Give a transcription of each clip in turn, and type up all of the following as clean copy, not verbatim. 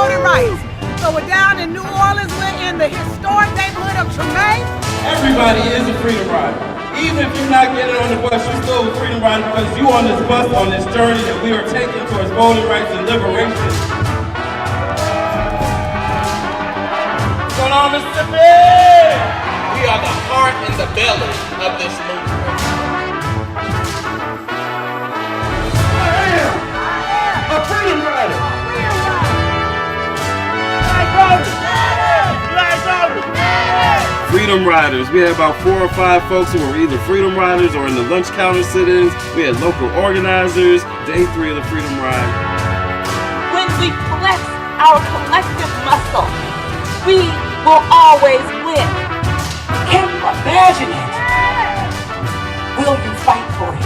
voting rights. So we're down in New Orleans. We're in the historic neighborhood of Tremaine. Everybody is a freedom rider. Even if you're not getting on the bus, you're still a freedom rider because you on this bus on this journey that we are taking towards voting rights and liberation. What's going on, Mississippi? We are the heart and the belly of this movement. I am a freedom rider. Freedom riders. We had about 4 or 5 folks who were either freedom riders or in the lunch counter sit-ins. We had local organizers. Day 3 of the freedom ride. When we flex our collective muscle, we will always win. Can you imagine it? Will you fight for it?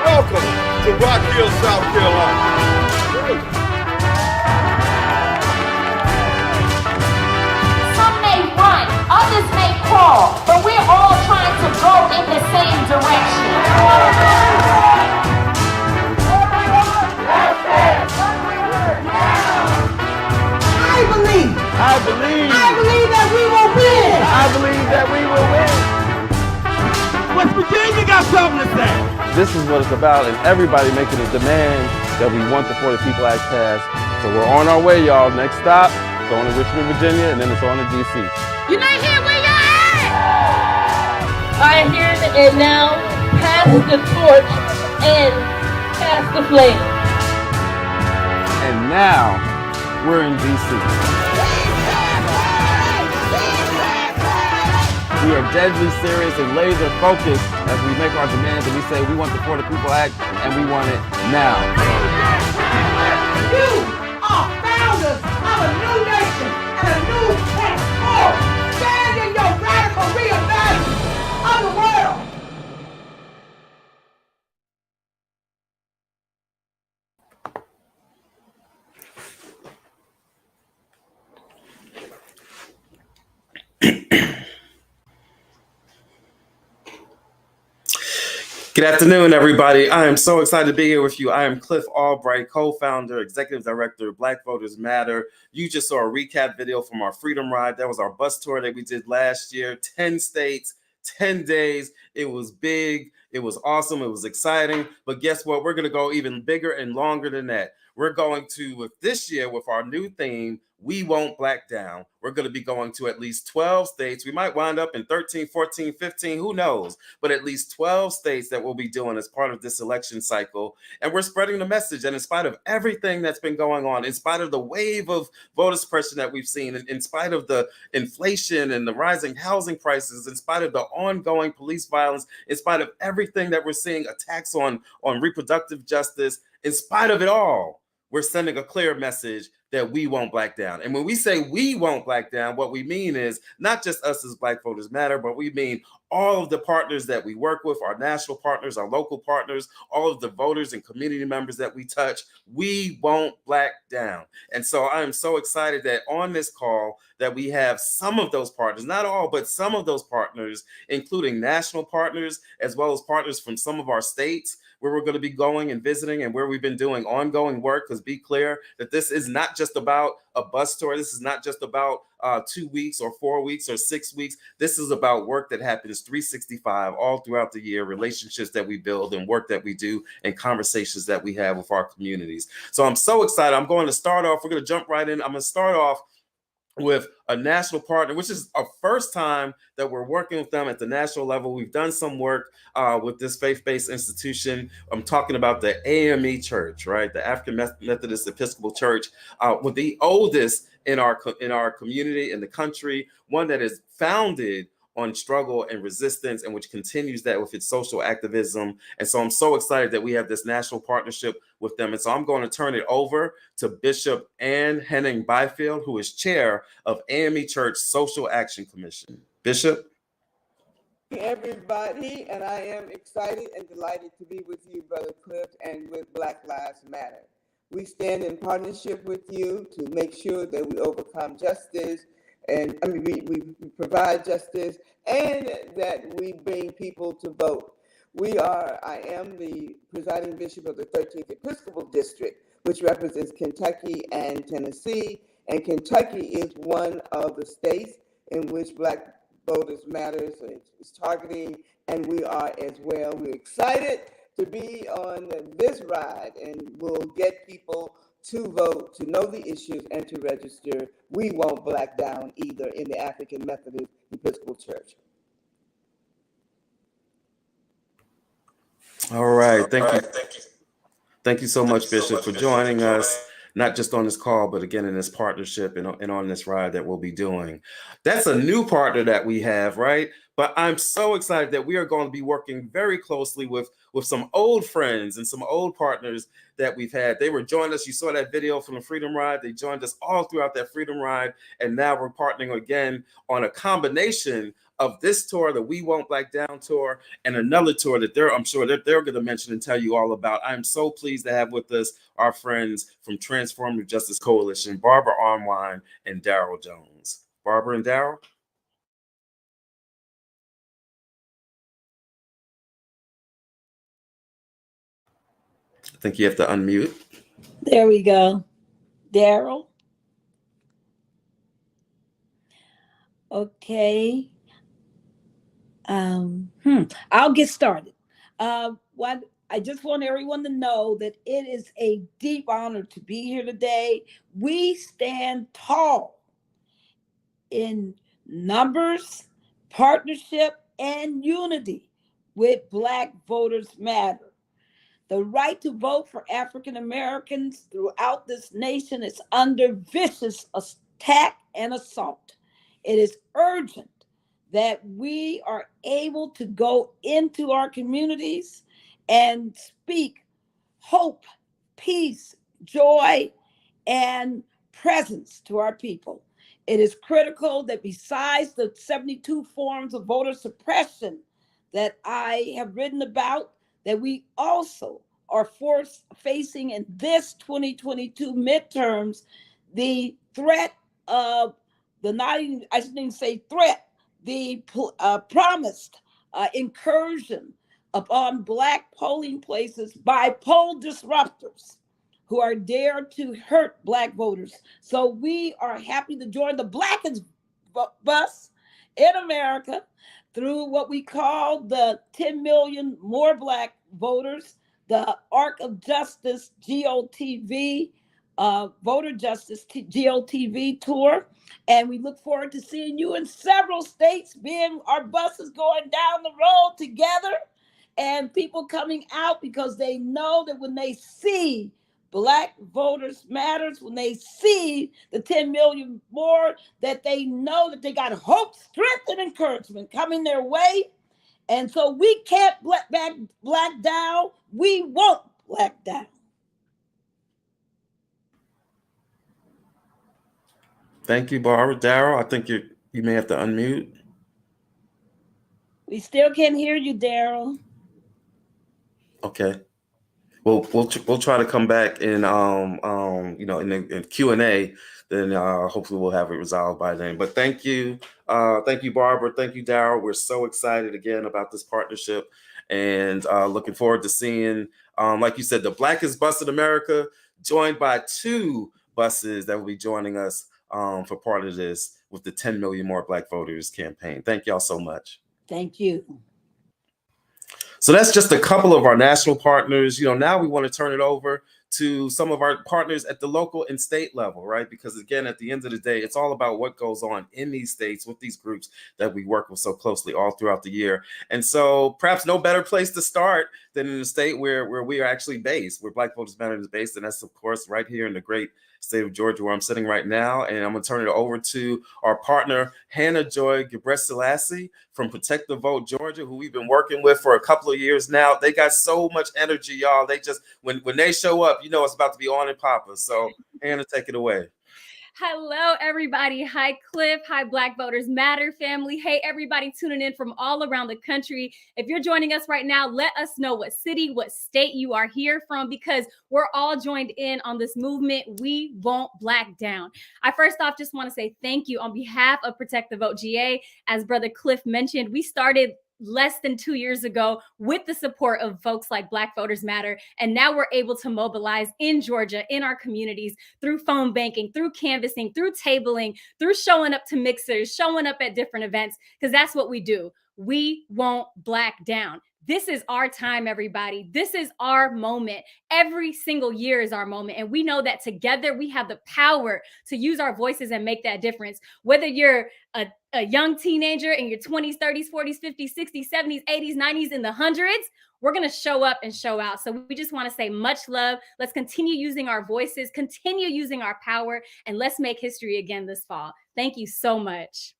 Welcome to Rock Hill, South Carolina. Some may run, others may crawl, but we're all trying to go in the same direction. I believe that we will win. I believe that we will win. West Virginia got something to say. This is what it's about, and everybody making a demand that we want the For the People Act passed. So we're on our way, y'all. Next stop, going to Richmond, Virginia, and then it's on to D.C. You're not here where you're at! I am here and now pass the torch and pass the flame. And now, we're in D.C. We are deadly serious and laser focused as we make our demands and we say we want the For the People Act and we want it now. You are founders of a new nation and a new platform. Stand in your radical reimagining of the world. Good afternoon, everybody. I am so excited to be here with you. I am Cliff Albright, co-founder, executive director of Black Voters Matter. You just saw a recap video from our Freedom Ride. That was our bus tour that we did last year. 10 states, 10 days. It was big. It was awesome. It was exciting. But guess what? We're going to go even bigger and longer than that. We're going to, with this year, with our new theme, We Won't Black Down. We're going to be going to at least 12 states. We might wind up in 13, 14, 15, who knows? But at least 12 states that we'll be doing as part of this election cycle. And we're spreading the message. And in spite of everything that's been going on, in spite of the wave of voter suppression that we've seen, in spite of the inflation and the rising housing prices, in spite of the ongoing police violence, in spite of everything that we're seeing, attacks on reproductive justice, in spite of it all, we're sending a clear message that we won't black down. And when we say we won't black down, what we mean is not just us as Black Voters Matter, but we mean all of the partners that we work with, our national partners, our local partners, all of the voters and community members that we touch. We won't black down. And so I am so excited that on this call that we have some of those partners, not all, but some of those partners, including national partners, as well as partners from some of our states, where we're going to be going and visiting and where we've been doing ongoing work. Because be clear that this is not just about a bus tour. This is not just about 2 weeks or 4 weeks or 6 weeks. This is about work that happens 365 all throughout the year, relationships that we build and work that we do and conversations that we have with our communities. So I'm so excited. I'm going to start off. We're going to jump right in. I'm going to start off with a national partner, which is our first time that we're working with them at the national level. We've done some work with this faith-based institution. I'm talking about the AME Church, right? The African Methodist Episcopal Church, with the oldest in our community, in the country, one that is founded on struggle and resistance, and which continues that with its social activism. And so I'm so excited that we have this national partnership with them. And so I'm going to turn it over to Bishop Ann Henning Byfield, who is chair of AME Church Social Action Commission. Bishop. Everybody, and I am excited and delighted to be with you, Brother Cliff, and with Black Lives Matter. We stand in partnership with you to make sure that we overcome justice, and we provide justice, and that we bring people to vote. I am the presiding bishop of the 13th Episcopal District, which represents Kentucky and Tennessee. And Kentucky is one of the states in which Black Voters Matters is targeting, and we are as well. We're excited to be on this ride, and we'll get people to vote, to know the issues, and to register. We won't black down either in the African Methodist Episcopal Church. All right. Thank you. Thank you so much, Bishop, for joining us, not just on this call, but again in this partnership and on this ride that we'll be doing. That's a new partner that we have, right? But I'm so excited that we are going to be working very closely with some old friends and some old partners that we've had. They were joining us. You saw that video from the Freedom Ride. They joined us all throughout that Freedom Ride. And now we're partnering again on a combination of this tour, the We Won't Black Down tour, and another tour that I'm sure that they're going to mention and tell you all about. I'm so pleased to have with us our friends from Transformative Justice Coalition, Barbara Armwine and Daryl Jones. Barbara and Daryl. I think you have to unmute. There we go. Daryl. Okay. I'll get started. What I just want everyone to know that it is a deep honor to be here today. We stand tall in numbers, partnership, and unity with Black Voters Matter. The right to vote for African Americans throughout this nation is under vicious attack and assault. It is urgent that we are able to go into our communities and speak hope, peace, joy, and presence to our people. It is critical that besides the 72 forms of voter suppression that I have written about, that we also are facing in this 2022 midterms the threat of I shouldn't even say threat, the promised incursion upon Black polling places by poll disruptors who are there to hurt Black voters. So we are happy to join the Blackest Bus in America through what we call the 10 million more Black voters, the Arc of Justice GOTV, Voter Justice GOTV tour. And we look forward to seeing you in several states, being our buses going down the road together and people coming out because they know that when they see Black Voters Matters, when they see the 10 million more, that they know that they got hope, strength, and encouragement coming their way. And so we can't black down. We won't black down. Thank you, Barbara. Daryl, I think you may have to unmute. We still can't hear you, Daryl. Okay. We'll try to come back in in Q&A. Then hopefully we'll have it resolved by then. But thank you, Barbara. Thank you, Daryl. We're so excited again about this partnership, and looking forward to seeing, like you said, the Blackest Bus in America, joined by 2 buses that will be joining us for part of this with the 10 million more Black voters campaign. Thank y'all so much. Thank you. So that's just a couple of our national partners. Now we want to turn it over to some of our partners at the local and state level, right? Because again, at the end of the day, it's all about what goes on in these states with these groups that we work with so closely all throughout the year. And so perhaps no better place to start than in the state where we are actually based, where Black Voters Matter is based. And that's, of course, right here in the great state of Georgia, where I'm sitting right now. And I'm going to turn it over to our partner, Hannah Joy Gebreselassie from Protect the Vote Georgia, who we've been working with for a couple of years now. They got so much energy, y'all. They just, when they show up, it's about to be on and popping. So Hannah, take it away. Hello, everybody. Hi, Cliff. Hi, Black Voters Matter family. Hey, everybody tuning in from all around the country. If you're joining us right now, let us know what city, what state you are here from, because we're all joined in on this movement. We won't black down. I first off just want to say thank you on behalf of Protect the Vote GA. As Brother Cliff mentioned, we started less than 2 years ago with the support of folks like Black Voters Matter. And now we're able to mobilize in Georgia, in our communities, through phone banking, through canvassing, through tabling, through showing up to mixers, showing up at different events, because that's what we do. We won't black down. This is our time, everybody. This is our moment. Every single year is our moment. And we know that together we have the power to use our voices and make that difference. Whether you're a young teenager in your 20s, 30s, 40s, 50s, 60s, 70s, 80s, 90s, in the hundreds, we're going to show up and show out. So we just want to say much love. Let's continue using our voices, continue using our power, and let's make history again this fall. Thank you so much.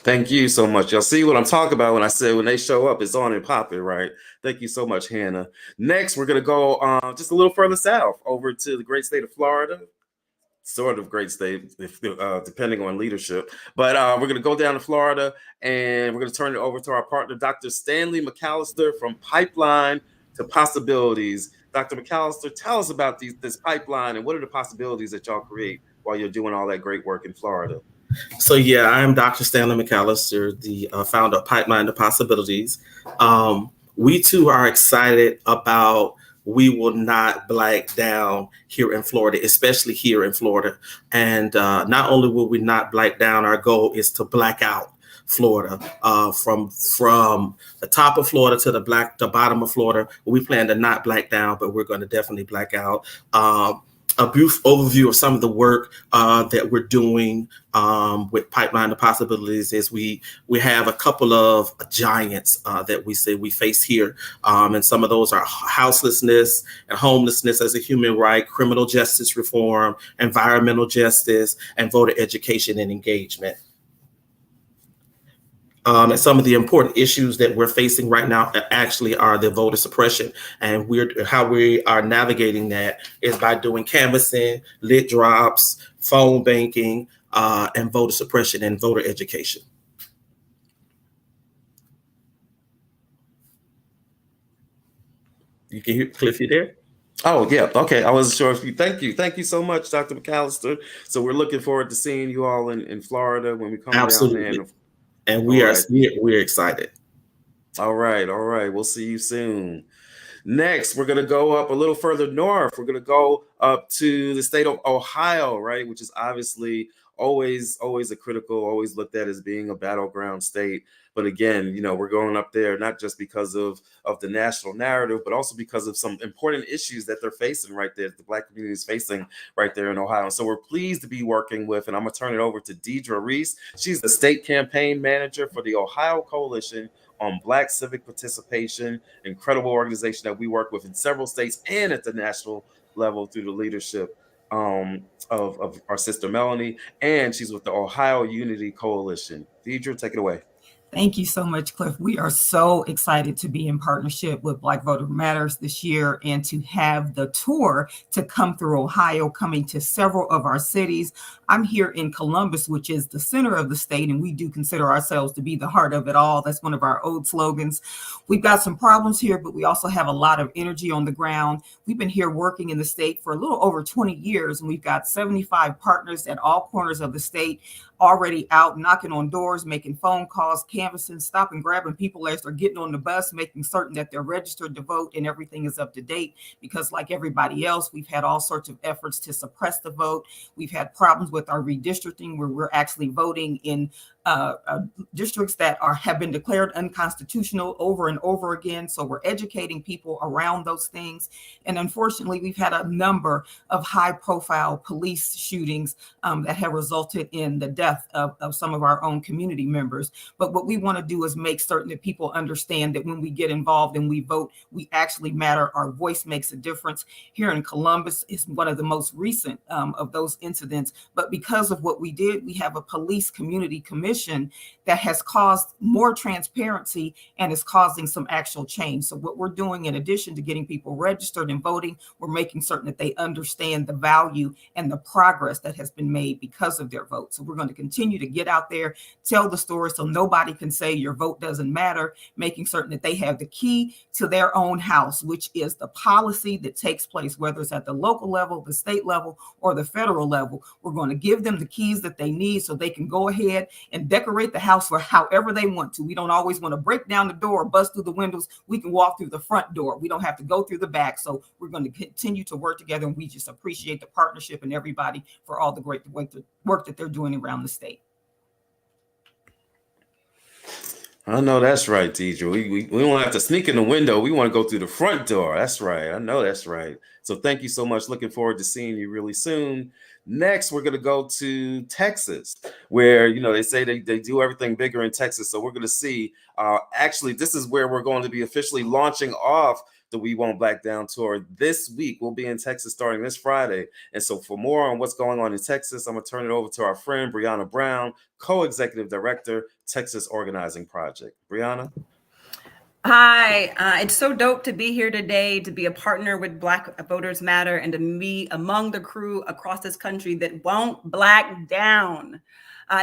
Thank you so much. Y'all see what I'm talking about when I said when they show up, it's on and popping, right? Thank you so much, Hannah. Next, we're going to go just a little further south over to the great state of Florida. Sort of great state, depending on leadership. But we're going to go down to Florida, and we're going to turn it over to our partner, Dr. Stanley McAllister from Pipeline to Possibilities. Dr. McAllister, tell us about this pipeline and what are the possibilities that y'all create while you're doing all that great work in Florida? So yeah, I'm Dr. Stanley McAllister, the founder of Pipeline to Possibilities. We too are excited about We Will Not Black Down here in Florida, especially here in Florida. And not only will we not black down, our goal is to black out Florida, from the top of Florida to the bottom of Florida. We plan to not black down, but we're going to definitely black out. A brief overview of some of the work that we're doing with Pipeline to Possibilities is we have a couple of giants that we say we face here. And some of those are houselessness and homelessness as a human right, criminal justice reform, environmental justice, and voter education and engagement. And some of the important issues that we're facing right now actually are the voter suppression. And how we are navigating that is by doing canvassing, lit drops, phone banking, and voter suppression and voter education. You can hear Cliff, you there? Oh, yeah. Okay. I wasn't sure if you, thank you. Thank you so much, Dr. McAllister. So we're looking forward to seeing you all in Florida when we come Absolutely. down there. And we're excited. All right. We'll see you soon. Next, we're going to go up a little further north. We're going to go up to the state of Ohio, right? Which is obviously always always looked at as being a battleground state. But again, we're going up there not just because of the national narrative, but also because of some important issues that they're facing right there, the Black community is facing right there in Ohio. And so we're pleased to be working with, and I'm going to turn it over to Deidre Reese. She's the state campaign manager for the Ohio Coalition on Black Civic Participation, incredible organization that we work with in several states and at the national level through the leadership of our sister Melanie, and she's with the Ohio Unity Coalition. Deidre, take it away. Thank you so much, Cliff. We are so excited to be in partnership with Black Voter Matters this year and to have the tour to come through Ohio, coming to several of our cities. I'm here in Columbus, which is the center of the state, and we do consider ourselves to be the heart of it all. That's one of our old slogans. We've got some problems here, but we also have a lot of energy on the ground. We've been here working in the state for a little over 20 years, and we've got 75 partners at all corners of the state already out knocking on doors, making phone calls, canvassing, stopping, grabbing people as they're getting on the bus, making certain that they're registered to vote and everything is up to date. Because like everybody else, we've had all sorts of efforts to suppress the vote. We've had problems with our redistricting where we're actually voting in districts that have been declared unconstitutional over and over again. So we're educating people around those things. And unfortunately, we've had a number of high-profile police shootings that have resulted in the death of some of our own community members. But what we want to do is make certain that people understand that when we get involved and we vote, we actually matter. Our voice makes a difference. Here in Columbus is one of the most recent of those incidents. But because of what we did, we have a police community commission that has caused more transparency and is causing some actual change. So what we're doing, in addition to getting people registered and voting, we're making certain that they understand the value and the progress that has been made because of their vote. So we're going to continue to get out there, tell the story so nobody can say your vote doesn't matter, making certain that they have the key to their own house, which is the policy that takes place, whether it's at the local level, the state level, or the federal level. We're going to give them the keys that they need so they can go ahead and and decorate the house for however they want to. We don't always want to break down the door or bust through the windows. We can walk through the front door. We don't have to go through the back. So we're going to continue to work together, and we just appreciate the partnership and everybody for all the great work that they're doing around the state. I know that's right, Deidre. We won't have to sneak in the window. We want to go through the front door. That's right. I know that's right. So thank you so much. Looking forward to seeing you really soon. Next, we're going to go to Texas, where, you know, they say they do everything bigger in Texas. So we're going to see, actually, this is where we're going to be officially launching off the We Won't Black Down tour this week. We'll be in Texas starting this Friday. And so for more on what's going on in Texas, I'm going to turn it over to our friend, Brianna Brown, co-executive director, Texas Organizing Project. Brianna? Hi, it's so dope to be here today, to be a partner with Black Voters Matter and to be among the crew across this country that won't black down.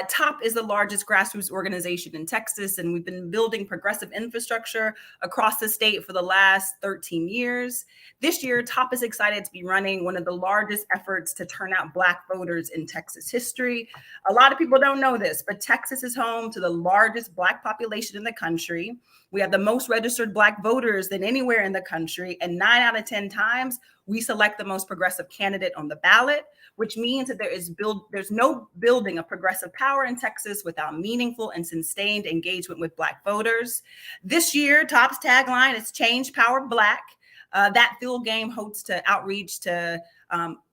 TOP is the largest grassroots organization in Texas, and we've been building progressive infrastructure across the state for the last 13 years. This year, TOP is excited to be running one of the largest efforts to turn out Black voters in Texas history. A lot of people don't know this, but Texas is home to the largest Black population in the country. We have the most registered Black voters than anywhere in the country, and 9 out of 10 times, we select the most progressive candidate on the ballot, which means that there's no building of progressive power in Texas without meaningful and sustained engagement with Black voters. This year, TOP's tagline is Change Power Black. That field game hopes to outreach to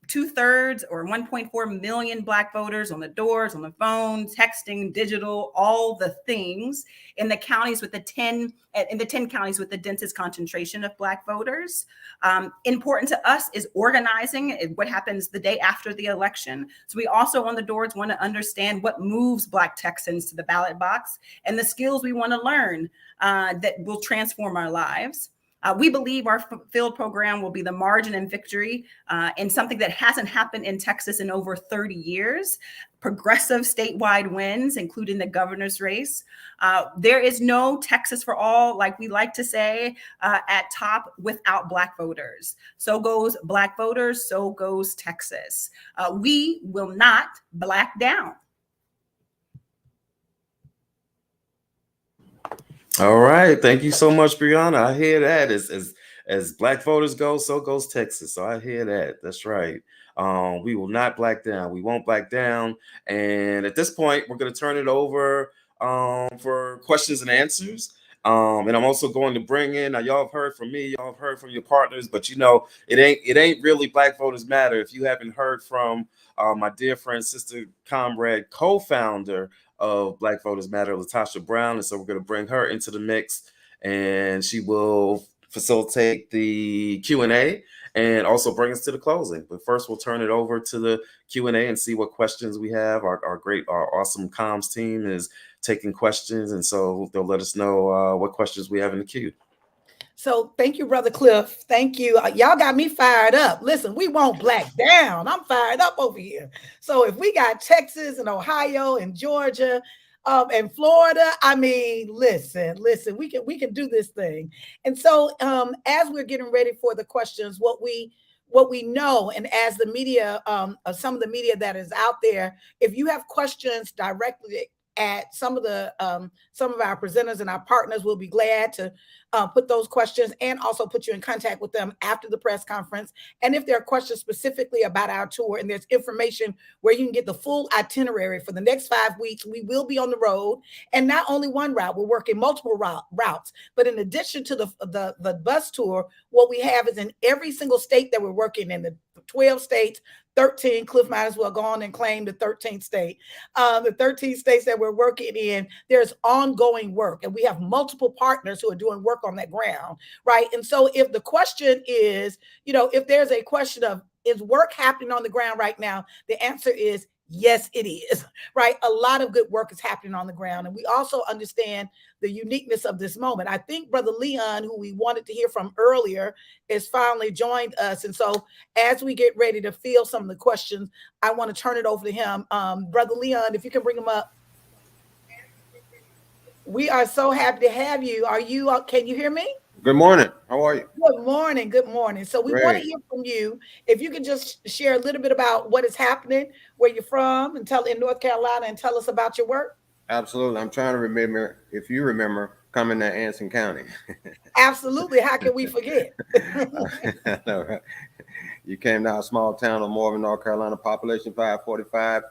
2/3 or 1.4 million Black voters on the doors, on the phone, texting, digital, all the things in the counties with the 10 counties with the densest concentration of Black voters. Important to us is organizing what happens the day after the election. So we also on the doors want to understand what moves Black Texans to the ballot box and the skills we want to learn that will transform our lives. We believe our field program will be the margin in victory in something that hasn't happened in Texas in over 30 years. Progressive statewide wins, including the governor's race. There is no Texas for all, like we like to say at TOP, without Black voters. So goes Black voters, so goes Texas. We will not black down. All right. Thank you so much, Brianna. I hear that. As Black voters go, so goes Texas. So I hear that. That's right. We will not black down. We won't black down. And at this point, we're going to turn it over for questions and answers. And I'm also going to bring in, now y'all have heard from me, y'all have heard from your partners, but you know, it ain't really Black Voters Matter if you haven't heard from my dear friend, sister, comrade, co-founder of Black Voters Matter, Latasha Brown. And so we're going to bring her into the mix, and she will facilitate the Q&A and also bring us to the closing. But first, we'll turn it over to the Q&A and see what questions we have. Our awesome comms team is taking questions, and so they'll let us know what questions we have in the queue. So thank you, Brother Cliff. Thank you. Y'all got me fired up. Listen, we won't black down. I'm fired up over here. So if we got Texas and Ohio and Georgia and Florida, I mean, listen, we can do this thing. And so as we're getting ready for the questions, what we know, and as the media, some of the media that is out there, if you have questions directly at some of our presenters and our partners, will be glad to put those questions and also put you in contact with them after the press conference. And if there are questions specifically about our tour and there's information where you can get the full itinerary for the next 5 weeks, we will be on the road. And not only one route, we're working multiple routes. But in addition to the bus tour, what we have is in every single state that we're working in, the 12 states, 13, Cliff might as well go on and claim the 13th state. The 13 states that we're working in, there's ongoing work, and we have multiple partners who are doing work on that ground, right? And so if the question is, if there's a question of, is work happening on the ground right now? The answer is yes, it is, right? A lot of good work is happening on the ground. And we also understand the uniqueness of this moment. I think Brother Leon, who we wanted to hear from earlier, is finally joined us. And so as we get ready to field some of the questions, I want to turn it over to him. Brother Leon, if you can bring him up. We are so happy to have you. Can you hear me? Good morning. How are you? Good morning. Good morning. So we want to hear from you. If you can just share a little bit about what is happening, where you're from, and in North Carolina, and tell us about your work. Absolutely. I'm trying to remember if you remember coming to Anson County. Absolutely. How can we forget? I know, right? You came to our small town of Morven, North Carolina, population 545.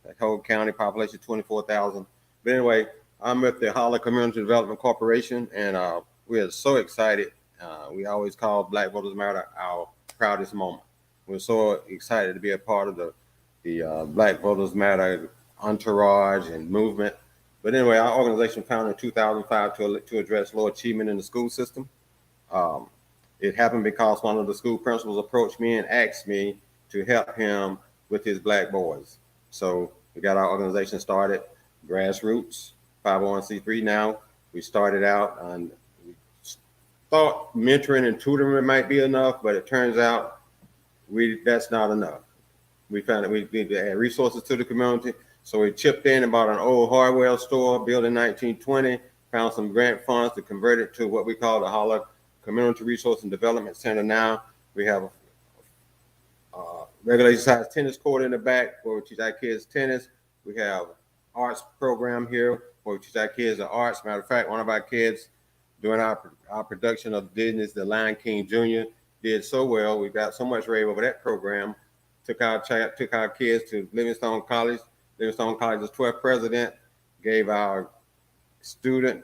The whole county population 24,000. But anyway, I'm with the Holland Community Development Corporation, and we are so excited. We always call Black Voters Matter our proudest moment. We're so excited to be a part of the Black Voters Matter entourage and movement. But anyway, our organization founded in 2005 to address low achievement in the school system. Um, it happened because one of the school principals approached me and asked me to help him with his black boys. So we got our organization started, grassroots, 501c3 now. We started out and we thought mentoring and tutoring might be enough, but it turns out that's not enough. We found that we need to add resources to the community. So we chipped in and bought an old hardware store built in 1920, found some grant funds to convert it to what we call the Holler Community Resource and Development Center now. We have a regulation size tennis court in the back where we teach our kids tennis. We have arts program here where we teach our kids the arts. Matter of fact, one of our kids during our production of Disney's The Lion King Jr. did so well. We got so much rave over that program. Took our kids to Livingstone College. Livingstone College's 12th president gave our student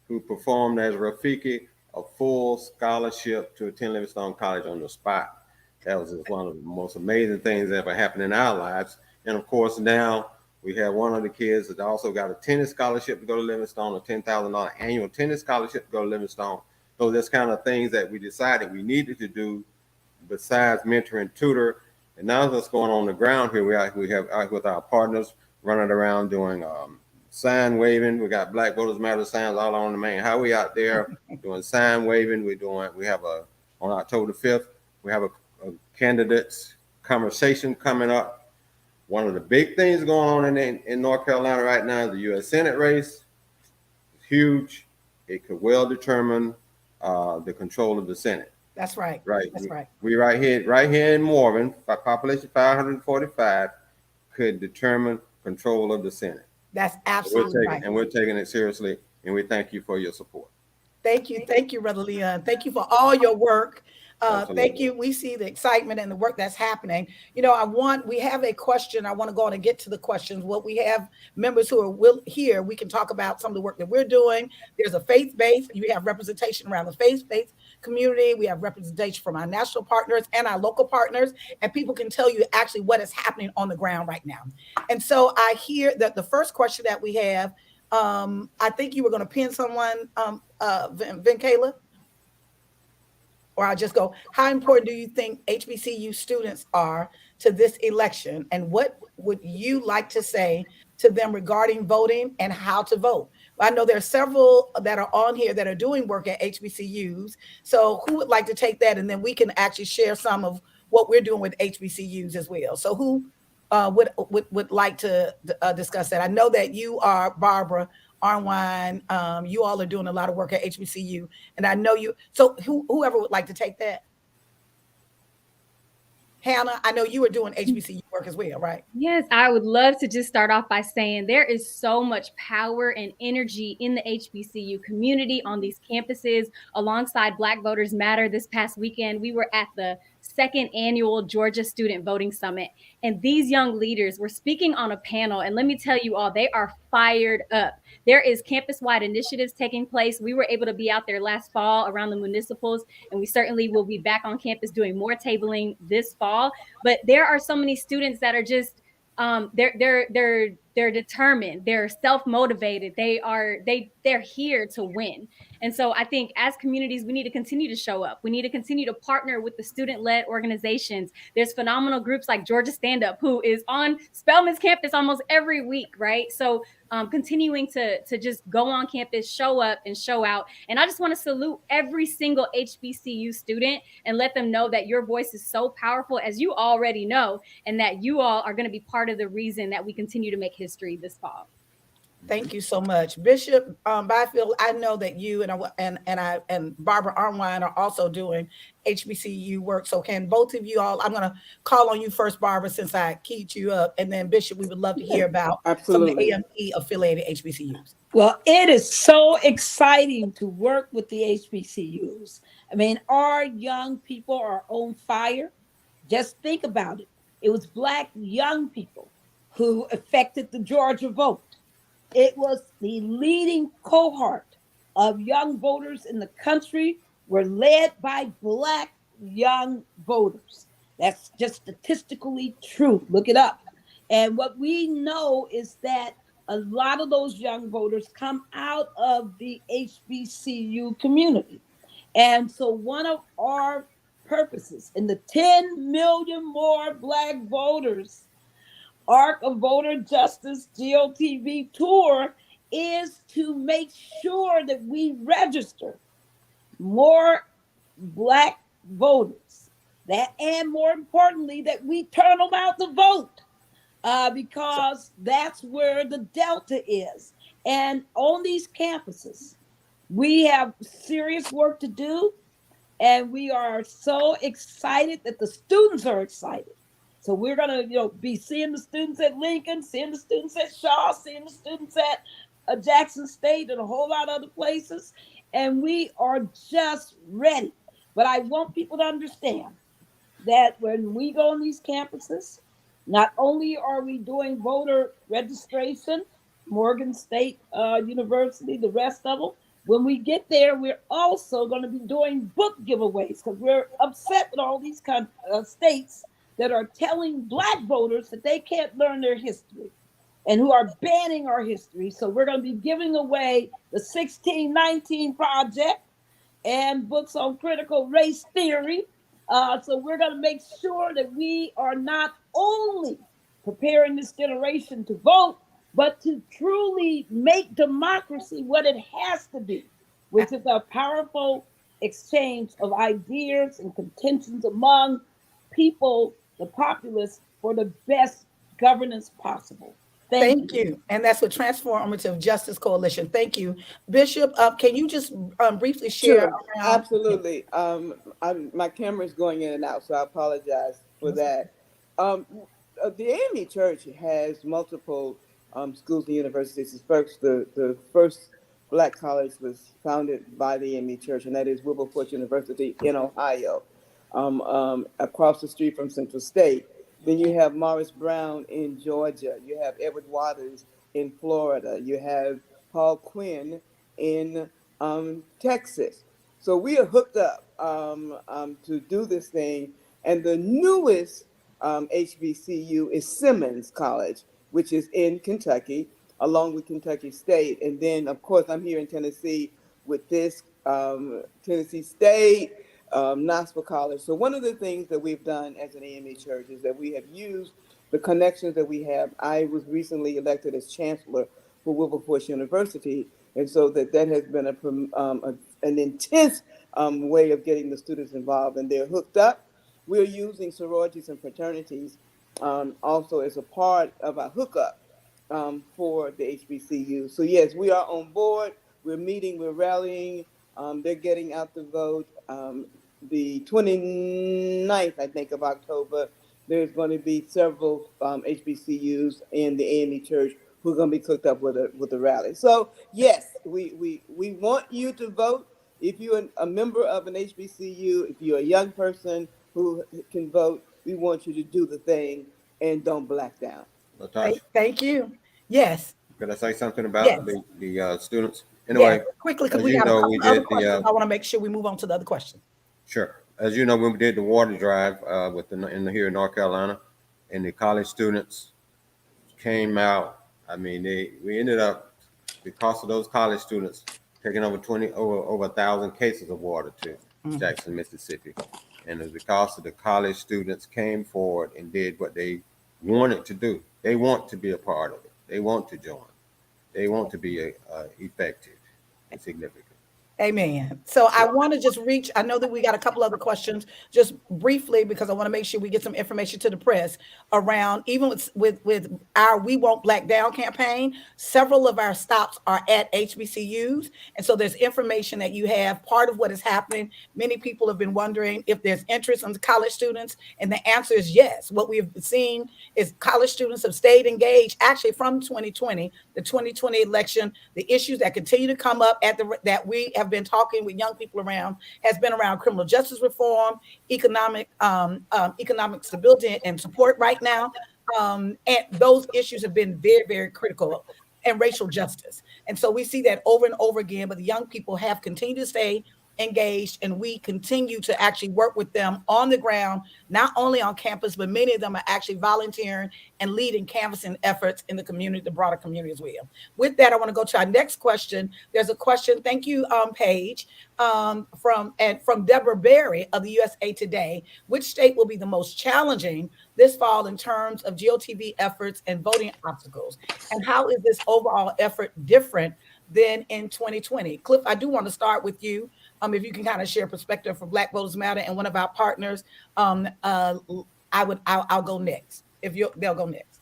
who performed as Rafiki a full scholarship to attend Livingstone College on the spot. That was just one of the most amazing things that ever happened in our lives. And of course, now we have one of the kids that also got a tennis scholarship to go to Livingstone, a $10,000 annual tennis scholarship to go to Livingstone. So that's kind of things that we decided we needed to do besides mentor and tutor. And now what's going on the ground here, we have out with our partners running around doing sign waving. We got Black Voters Matter signs all on the main highway out there doing sign waving. We have on October 5th, we have a candidates conversation coming up. One of the big things going on in North Carolina right now is the U.S. Senate race. It's huge. It could well determine the control of the Senate. That's right. Right. That's right. We right here in Morven, population 545, could determine control of the Senate. That's absolutely right. And we're taking it seriously, and we thank you for your support. Thank you, Brother Leon. Thank you for all your work. Thank you. We see the excitement and the work that's happening. You know, we have a question. I want to go on and get to the questions. What we have members who are here, we can talk about some of the work that we're doing. There's a faith-based, you have representation around the faith-based community. We have representation from our national partners and our local partners, and people can tell you actually what is happening on the ground right now. And so I hear that the first question that we have, I think you were going to pin someone, Vinkayla? Or I'll just go, how important do you think HBCU students are to this election? And what would you like to say to them regarding voting and how to vote? I know there are several that are on here that are doing work at HBCUs. So who would like to take that? And then we can actually share some of what we're doing with HBCUs as well. So who would like to discuss that? I know that you are, Barbara Arnwine, you all are doing a lot of work at HBCU, and I know you. So whoever would like to take that? Hannah, I know you were doing HBCU work as well, right? Yes, I would love to just start off by saying there is so much power and energy in the HBCU community on these campuses. Alongside Black Voters Matter, this past weekend, we were at the second annual Georgia Student Voting Summit. And these young leaders were speaking on a panel. And let me tell you all, they are fired up. There is campus-wide initiatives taking place. We were able to be out there last fall around the municipals, and we certainly will be back on campus doing more tabling this fall. But there are so many students that are just they're determined, they're self-motivated, they're here to win. And so I think as communities, we need to continue to show up. We need to continue to partner with the student-led organizations. There's phenomenal groups like Georgia Stand Up, who is on Spelman's campus almost every week, right? So continuing to just go on campus, show up and show out. And I just want to salute every single HBCU student and let them know that your voice is so powerful, as you already know, and that you all are going to be part of the reason that we continue to make history this fall. Thank you so much, Bishop Byfield. I know that you and Barbara Arnwine are also doing HBCU work. So can both of you all? I'm going to call on you first, Barbara, since I keyed you up, and then Bishop. We would love to hear about some of the AME affiliated HBCUs. Well, it is so exciting to work with the HBCUs. I mean, our young people are on fire. Just think about it. It was Black young people who affected the Georgia vote. It was the leading cohort of young voters in the country were led by Black young voters. That's just statistically true. Look it up. And what we know is that a lot of those young voters come out of the HBCU community. And so one of our purposes in the 10 million more Black voters Arc of Voter Justice GOTV tour is to make sure that we register more Black voters, that, and more importantly, that we turn them out to vote, because that's where the delta is. And on these campuses, we have serious work to do, and we are so excited that the students are excited. So we're gonna, be seeing the students at Lincoln, seeing the students at Shaw, seeing the students at Jackson State, and a whole lot of other places. And we are just ready. But I want people to understand that when we go on these campuses, not only are we doing voter registration, Morgan State University, the rest of them, when we get there, we're also going to be doing book giveaways because we're upset with all these states that are telling Black voters that they can't learn their history and who are banning our history. So we're going to be giving away the 1619 Project and books on critical race theory. So we're going to make sure that we are not only preparing this generation to vote, but to truly make democracy what it has to be, which is a powerful exchange of ideas and contentions among people, the populace, for the best governance possible. Thank you. And that's what Transformative Justice Coalition. Thank you. Bishop, can you just briefly share? Sure, absolutely. My camera is going in and out, so I apologize for that. The AME Church has multiple schools and universities. The first Black college was founded by the AME Church, and that is Wilberforce University in Ohio, across the street from Central State. Then you have Morris Brown in Georgia. You have Edward Waters in Florida. You have Paul Quinn in Texas. So we are hooked up to do this thing. And the newest HBCU is Simmons College, which is in Kentucky, along with Kentucky State. And then, of course, I'm here in Tennessee with this Tennessee State, Knoxville College. So one of the things that we've done as an AME church is that we have used the connections that we have. I was recently elected as chancellor for Wilberforce University, and so that has been an intense way of getting the students involved, and they're hooked up. We're using sororities and fraternities also as a part of our hookup for the HBCU. So yes, we are on board. We're meeting, we're rallying. They're getting out the vote. The 29th, I think, of October, there's going to be several HBCUs in the AME Church who are going to be cooked up with a rally. So yes, we want you to vote. If you're a member of an HBCU, if you're a young person who can vote, we want you to do the thing and don't black down. Thank you. Yes. Could I say something about the students? Anyway, quickly, because we have a couple other questions. I want to make sure we move on to the other question. Sure. As you know, when we did the water drive here in North Carolina, and the college students came out. I mean, we ended up, because of those college students, taking over 1,000 cases of water to Jackson, Mississippi. And it was because of the college students came forward and did what they wanted to do. They want to be a part of it. They want to join. They want to be effective and significant. Amen. So I want to just reach, I know that we got a couple other questions just briefly, because I want to make sure we get some information to the press around, even with our We Won't Black Down campaign. Several of our stops are at HBCUs. And so there's information that you have, part of what is happening. Many people have been wondering if there's interest in college students, and the answer is yes. What we've seen is college students have stayed engaged actually from 2020, the 2020 election. The issues that continue to come up that we have been talking with young people around has been around criminal justice reform, economic stability and support right now. And those issues have been very, very critical, and racial justice. And so we see that over and over again, but the young people have continued to stay engaged, and we continue to actually work with them on the ground, not only on campus, but many of them are actually volunteering and leading canvassing efforts in the community, the broader community as well. With that, I want to go to our next question. There's a question, thank you, Paige, from Deborah Berry of the USA Today. Which state will be the most challenging this fall in terms of GOTV efforts and voting obstacles? And how is this overall effort different than in 2020? Cliff, I do want to start with you. If you can kind of share perspective for Black Voters Matter and one of our partners, I'll go next. They'll go next.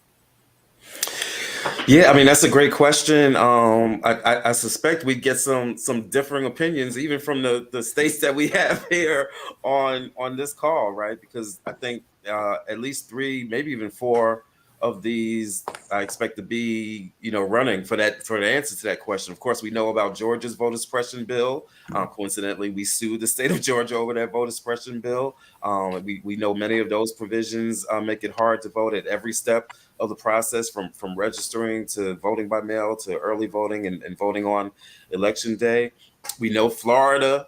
Yeah, I mean, that's a great question. I suspect we get some differing opinions, even from the states that we have here on this call, right? Because I think at least 3, maybe even 4 of these I expect to be, running for the answer to that question. Of course, we know about Georgia's voter suppression bill. Coincidentally, we sued the state of Georgia over that voter suppression bill. We know many of those provisions make it hard to vote at every step of the process, from registering to voting by mail to early voting and voting on election day. We know Florida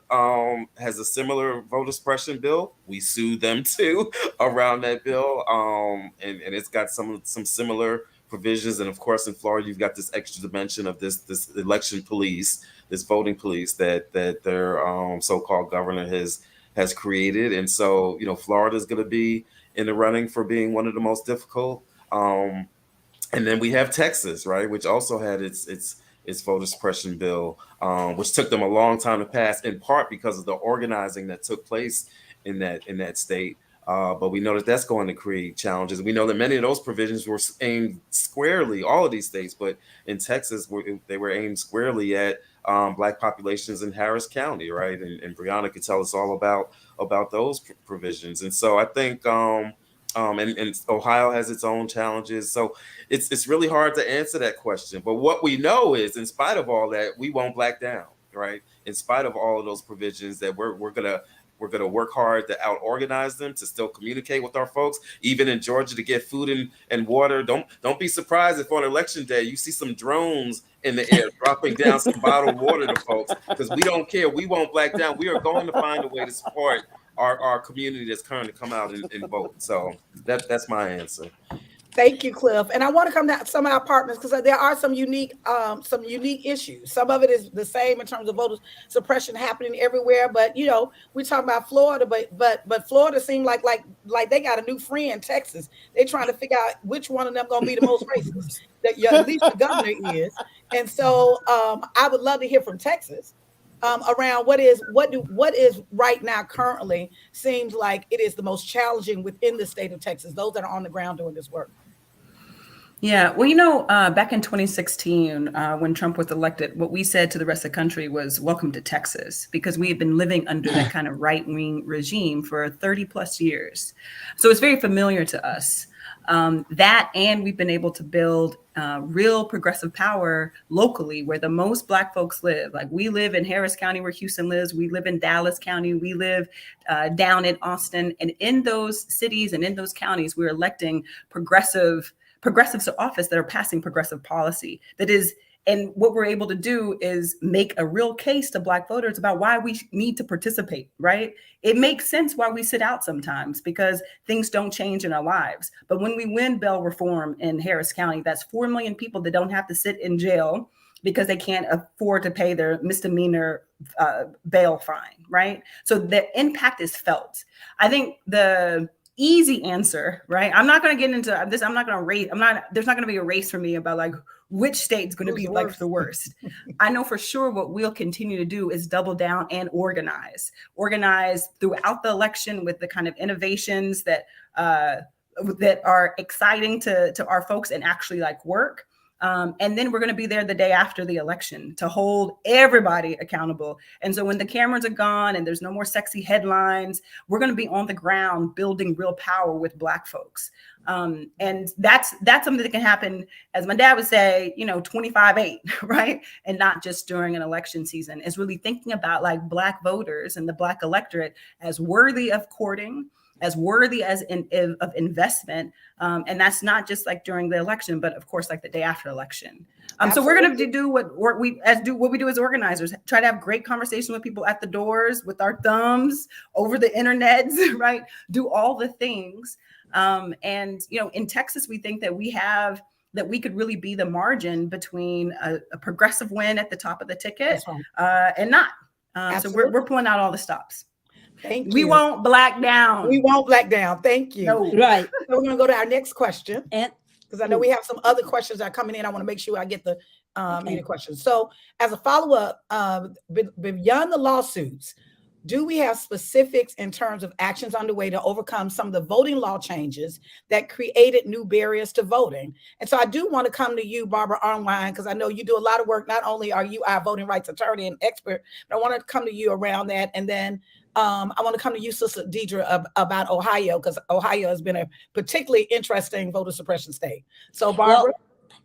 has a similar voter suppression bill. We sued them too around that bill, and it's got some similar provisions. And of course, in Florida, you've got this extra dimension of this election police, this voting police that their so-called governor has created. And so, Florida is going to be in the running for being one of the most difficult. And then we have Texas, right, which also had its voter suppression bill, which took them a long time to pass, in part because of the organizing that took place in that state. But we know that that's going to create challenges. We know that many of those provisions were aimed squarely, all of these states, but in Texas, they were aimed squarely at Black populations in Harris County, right? And Brianna could tell us all about those provisions. And so I think, and Ohio has its own challenges. So it's really hard to answer that question. But what we know is, in spite of all that, we won't black down, right? In spite of all of those provisions, that we're gonna work hard to out organize them, to still communicate with our folks, even in Georgia, to get food and water. Don't be surprised if on election day you see some drones in the air dropping down some bottled water to folks, because we don't care. We won't black down. We are going to find a way to support our community that's currently come out and vote. So that's my answer. Thank you, Cliff. And I want to come to some of our partners, because there are some unique issues. Some of it is the same in terms of voter suppression happening everywhere. But we talk about Florida, but Florida seemed like they got a new friend, Texas. They're trying to figure out which one of them gonna be the most racist. At least the governor is. And so I would love to hear from Texas around what is right now currently seems like it is the most challenging within the state of Texas, those that are on the ground doing this work. Yeah, well, back in 2016, when Trump was elected, what we said to the rest of the country was welcome to Texas, because we had been living under that kind of right-wing regime for 30 plus years. So it's very familiar to us. That, and we've been able to build real progressive power locally where the most Black folks live. Like, we live in Harris County where Houston lives. We live in Dallas County. We live down in Austin. And in those cities and in those counties, we're electing progressives to office that are passing progressive policy. That is, and what we're able to do is make a real case to Black voters about why we need to participate, right? It makes sense why we sit out sometimes, because things don't change in our lives. But when we win bail reform in Harris County, that's 4 million people that don't have to sit in jail because they can't afford to pay their misdemeanor bail fine, right? So the impact is felt. I think the easy answer, right? I'm not going to get into this. I'm not going to rate. There's not going to be a race for me about like which state's going to be like the worst. I know for sure what we'll continue to do is double down and organize throughout the election with the kind of innovations that are exciting to our folks and actually like work. And then we're going to be there the day after the election to hold everybody accountable. And so when the cameras are gone and there's no more sexy headlines, we're going to be on the ground building real power with Black folks. And that's something that can happen, as my dad would say, 25/8, right? And not just during an election season. Is really thinking about like Black voters and the Black electorate as worthy of courting, as worthy of investment. And that's not just like during the election, but of course, like the day after election. So we're going to do what we do as organizers, try to have great conversation with people at the doors, with our thumbs, over the internet, right? Do all the things. And, in Texas, we think that we could really be the margin between a progressive win at the top of the ticket and not. So we're pulling out all the stops. Thank you. We won't black down. We won't black down. Thank you. No. Right. So we're going to go to our next question. And because I know we have some other questions that are coming in. I want to make sure I get the media questions. So as a follow-up, beyond the lawsuits, do we have specifics in terms of actions underway to overcome some of the voting law changes that created new barriers to voting? And so I do want to come to you, Barbara Arnwine, because I know you do a lot of work. Not only are you our voting rights attorney and expert, but I want to come to you around that. And then I want to come to you, Sister Deidre, about Ohio, because Ohio has been a particularly interesting voter suppression state. So, Barbara.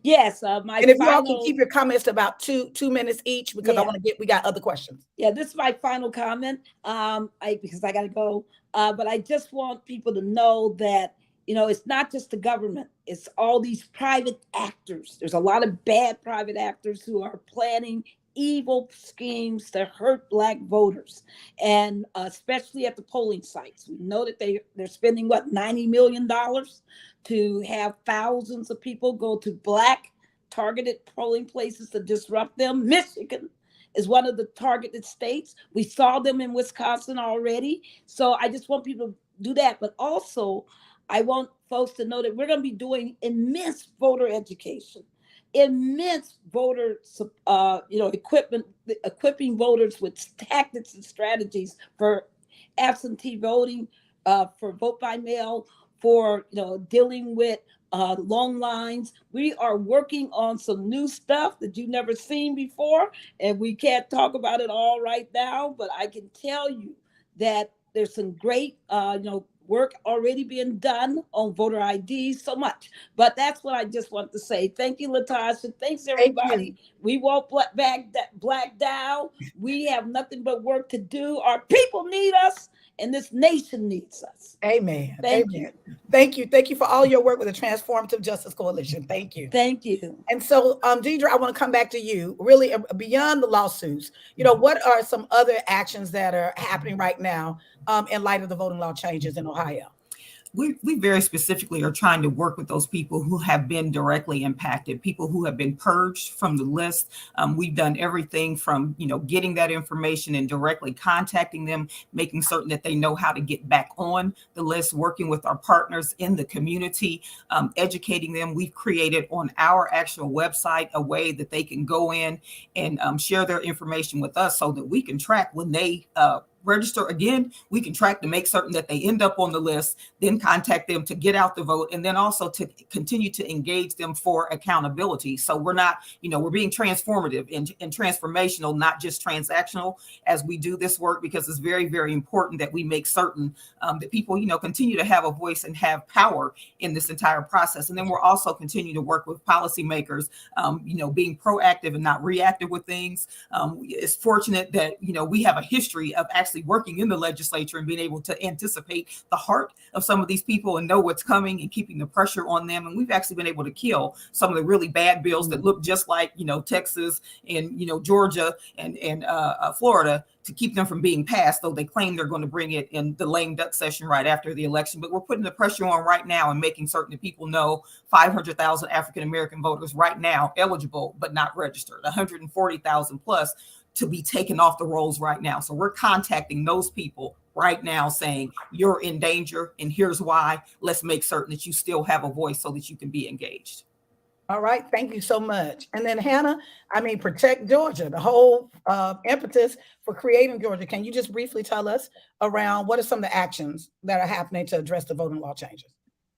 Yes, and if you all can keep your comments to about two minutes each, because we got other questions. Yeah, this is my final comment, because I got to go. But I just want people to know that, it's not just the government, it's all these private actors. There's a lot of bad private actors who are planning evil schemes to hurt Black voters, and especially at the polling sites. We know that they're spending $90 million to have thousands of people go to Black targeted polling places to disrupt them. Michigan is one of the targeted states. We saw them in Wisconsin already. So I just want people to do that, but also I want folks to know that we're going to be doing immense voter education, immense voter, equipping voters with tactics and strategies for absentee voting, for vote by mail, for dealing with long lines. We are working on some new stuff that you've never seen before, and we can't talk about it all right now. But I can tell you that there's some great, work already being done on voter ID, so much. But that's what I just want to say. Thank you, Latasha. Thanks, everybody. We won't black down. We have nothing but work to do. Our people need us, and this nation needs us. Amen. Thank you. Thank you. Thank you for all your work with the Transformative Justice Coalition. Thank you. Thank you. And so, Deidre, I want to come back to you. Really, beyond the lawsuits, what are some other actions that are happening right now in light of the voting law changes in Ohio? We very specifically are trying to work with those people who have been directly impacted, people who have been purged from the list. We've done everything from, getting that information and directly contacting them, making certain that they know how to get back on the list, working with our partners in the community, educating them. We've created on our actual website a way that they can go in and share their information with us so that we can track when they register again. We can track to make certain that they end up on the list, then contact them to get out the vote, and then also to continue to engage them for accountability. So we're not, we're being transformative and transformational, not just transactional as we do this work, because it's very, very important that we make certain that people, continue to have a voice and have power in this entire process. And then we're also continuing to work with policymakers, being proactive and not reactive with things. It's fortunate that, we have a history of actually working in the legislature and being able to anticipate the heart of some of these people and know what's coming and keeping the pressure on them. And we've actually been able to kill some of the really bad bills that look just like, Texas and, Georgia and Florida, to keep them from being passed, though they claim they're going to bring it in the lame duck session right after the election. But we're putting the pressure on right now and making certain that people know 500,000 African-American voters right now eligible, but not registered, 140,000 plus to be taken off the rolls right now. So we're contacting those people right now saying, you're in danger and here's why. Let's make certain that you still have a voice so that you can be engaged. All right, thank you so much. And then Hannah, Protect Georgia, the whole impetus for creating Georgia. Can you just briefly tell us around what are some of the actions that are happening to address the voting law changes?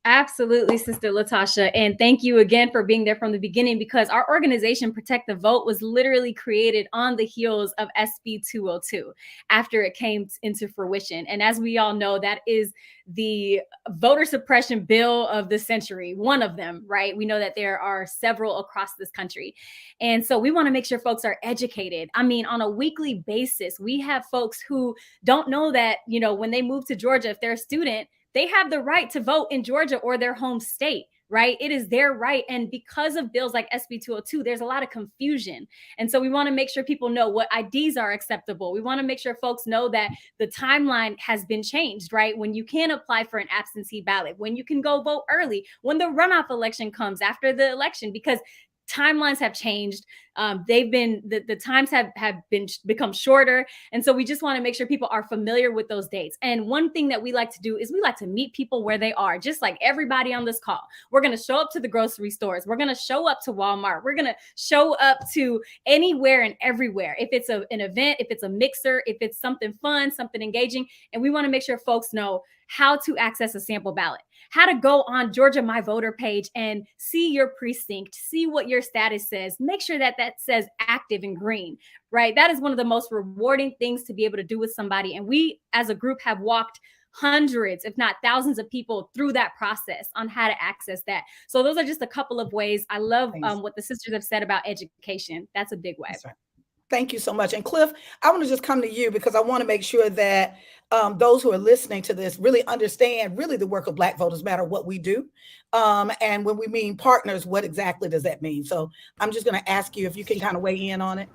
Absolutely, Sister Latasha. And thank you again for being there from the beginning, because our organization, Protect the Vote, was literally created on the heels of SB 202 after it came into fruition. And as we all know, that is the voter suppression bill of the century, one of them, right? We know that there are several across this country. And so we want to make sure folks are educated. On a weekly basis, we have folks who don't know that, when they move to Georgia, if they're a student, they have the right to vote in Georgia or their home state, right? It is their right. And because of bills like SB 202, there's a lot of confusion. And so we want to make sure people know what IDs are acceptable. We want to make sure folks know that the timeline has been changed, right? When you can apply for an absentee ballot, when you can go vote early, when the runoff election comes after the election, because timelines have changed. The times have become shorter. And so we just want to make sure people are familiar with those dates. And one thing that we like to do is we like to meet people where they are, just like everybody on this call. We're going to show up to the grocery stores. We're going to show up to Walmart. We're going to show up to anywhere and everywhere. If it's an event, if it's a mixer, if it's something fun, something engaging. And we want to make sure folks know how to access a sample ballot, how to go on Georgia My Voter page and see your precinct, see what your status says, make sure that that says active in green, right? That is one of the most rewarding things to be able to do with somebody. And we as a group have walked hundreds, if not thousands of people through that process on how to access that. So those are just a couple of ways. I love what the sisters have said about education. That's a big way. That's right. Thank you so much. And Cliff, I want to just come to you because I want to make sure that those who are listening to this really understand really the work of Black Voters Matter, what we do. And when we mean partners, what exactly does that mean? So I'm just going to ask you if you can kind of weigh in on it.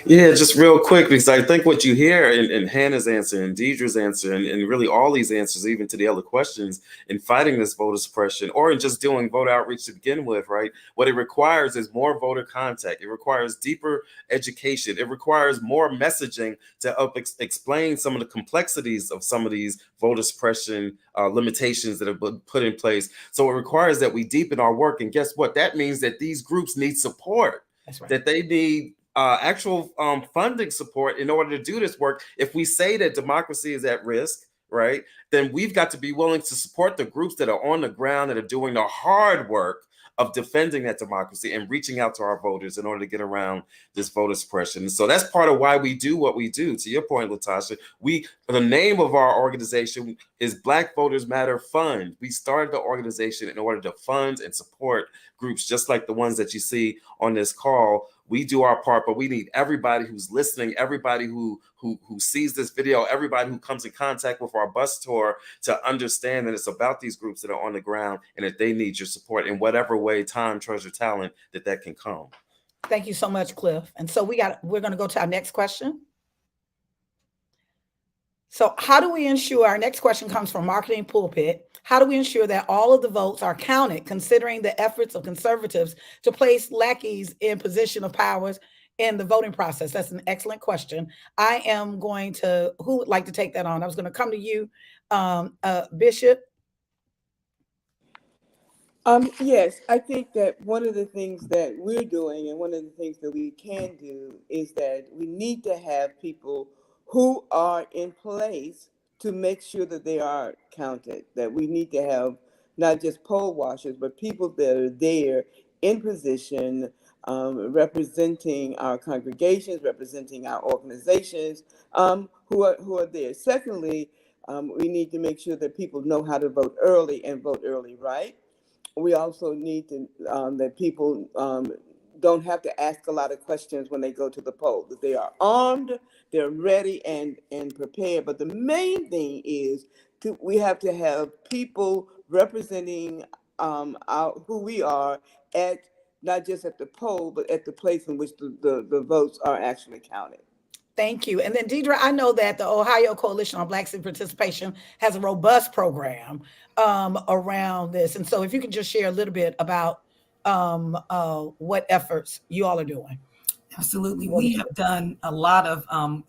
Yeah, just real quick, because I think what you hear in Hannah's answer and Deidre's answer and really all these answers, even to the other questions in fighting this voter suppression or in just doing voter outreach to begin with, right? What it requires is more voter contact. It requires deeper education. It requires more messaging to help explain some of the complexities of some of these voter suppression limitations that have been put in place. So it requires that we deepen our work. And guess what? That means that these groups need support. That's right. That they need actual funding support in order to do this work. If we say that democracy is at risk, right, then we've got to be willing to support the groups that are on the ground, that are doing the hard work of defending that democracy and reaching out to our voters in order to get around this voter suppression. So that's part of why we do what we do. To your point, Latasha, the name of our organization is Black Voters Matter Fund. We started the organization in order to fund and support groups just like the ones that you see on this call. We do our part, but we need everybody who's listening, everybody who sees this video, everybody who comes in contact with our bus tour to understand that it's about these groups that are on the ground and that they need your support in whatever way, time, treasure, talent, that can come. Thank you so much, Cliff. And so we're going to go to our next question. So how do we ensure, our next question comes from Marketing Pulpit. How do we ensure that all of the votes are counted, considering the efforts of conservatives to place lackeys in position of powers in the voting process? That's an excellent question. I am going to, who would like to take that on? I was going to come to you, Bishop. Yes, I think that one of the things that we're doing and one of the things that we can do is that we need to have people who are in place to make sure that they are counted, that we need to have not just poll watchers, but people that are there in position, representing our congregations, representing our organizations, who are there. Secondly, we need to make sure that people know how to vote early and vote early, right? We also need to, that people don't have to ask a lot of questions when they go to the poll, that they are armed, they're ready and prepared. But the main thing is we have to have people representing who we are at, not just at the poll, but at the place in which the votes are actually counted. Thank you. And then Deidre, I know that the Ohio Coalition on Black Civic Participation has a robust program around this. And so if you can just share a little bit about what efforts you all are doing. Absolutely. We have done a lot of,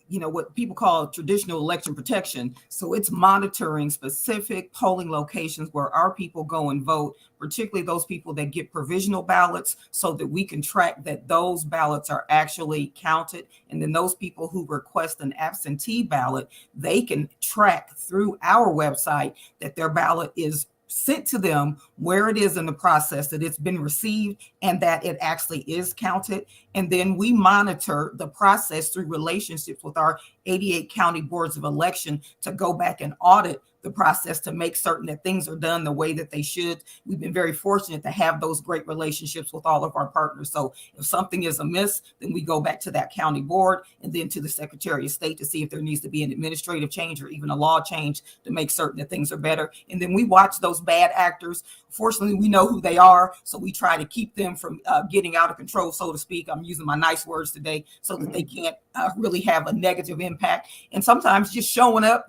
what people call traditional election protection. So it's monitoring specific polling locations where our people go and vote, particularly those people that get provisional ballots, so that we can track that those ballots are actually counted. And then those people who request an absentee ballot, they can track through our website that their ballot is sent to them, where it is in the process, that it's been received, and that it actually is counted. And then we monitor the process through relationships with our 88 county boards of election to go back and audit the process to make certain that things are done the way that they should. We've been very fortunate to have those great relationships with all of our partners. So if something is amiss, then we go back to that county board and then to the Secretary of State to see if there needs to be an administrative change or even a law change to make certain that things are better. And then we watch those bad actors. Fortunately, we know who they are, so we try to keep them from getting out of control, so to speak. I'm using my nice words today so that they can't really have a negative impact. And sometimes just showing up,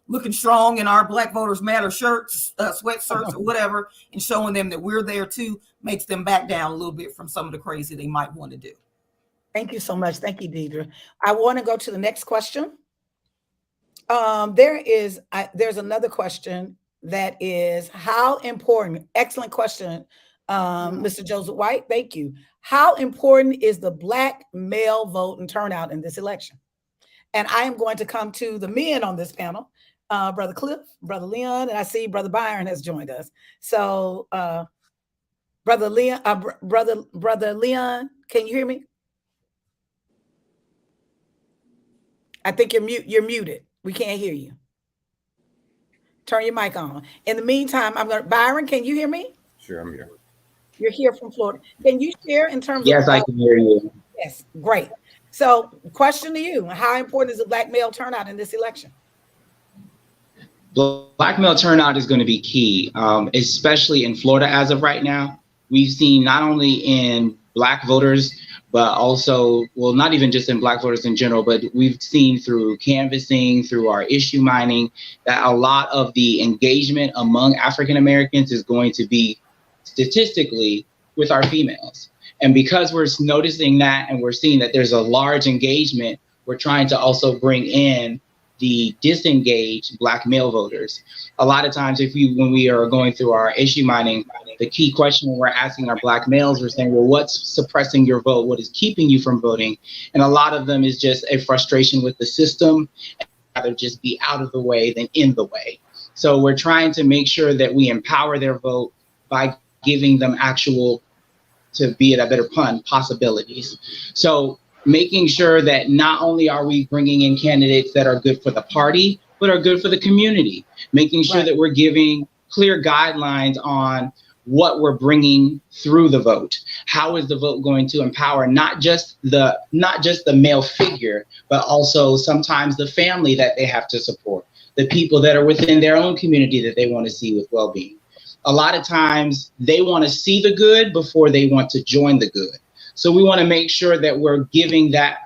looking strong in our Black Voters Matter shirts, sweatshirts, or whatever, and showing them that we're there too, makes them back down a little bit from some of the crazy they might want to do. Thank you so much. Thank you, Deidre. I want to go to the next question. There's another question that is, how important, excellent question, Mr. Joseph White, thank you. How important is the Black male vote and turnout in this election? And I am going to come to the men on this panel, Brother Cliff, Brother Leon, and I see Brother Byron has joined us. So, Brother Leon, Brother Leon, can you hear me? I think you're muted. We can't hear you. Turn your mic on. In the meantime, Byron, can you hear me? Sure, I'm here. You're here from Florida. Can you share in terms of— Yes, I can hear you. Yes, great. So question to you, how important is the Black male turnout in this election? Black male turnout is going to be key, especially in Florida as of right now. We've seen not only in Black voters, but also, well, not even just in Black voters in general, but we've seen through canvassing, through our issue mining, that a lot of the engagement among African Americans is going to be statistically with our females. And because we're noticing that and we're seeing that there's a large engagement, we're trying to also bring in the disengaged Black male voters. A lot of times when we are going through our issue mining, the key question when we're asking our Black males, we're saying, well, what's suppressing your vote? What is keeping you from voting? And a lot of them is just a frustration with the system, and rather just be out of the way than in the way. So we're trying to make sure that we empower their vote by giving them actual, to be it a better pun, possibilities. So making sure that not only are we bringing in candidates that are good for the party, but are good for the community, making sure that we're giving clear guidelines on what we're bringing through the vote. How is the vote going to empower not just the male figure, but also sometimes the family that they have to support, the people that are within their own community that they want to see with well-being. A lot of times they want to see the good before they want to join the good. So we want to make sure that we're giving that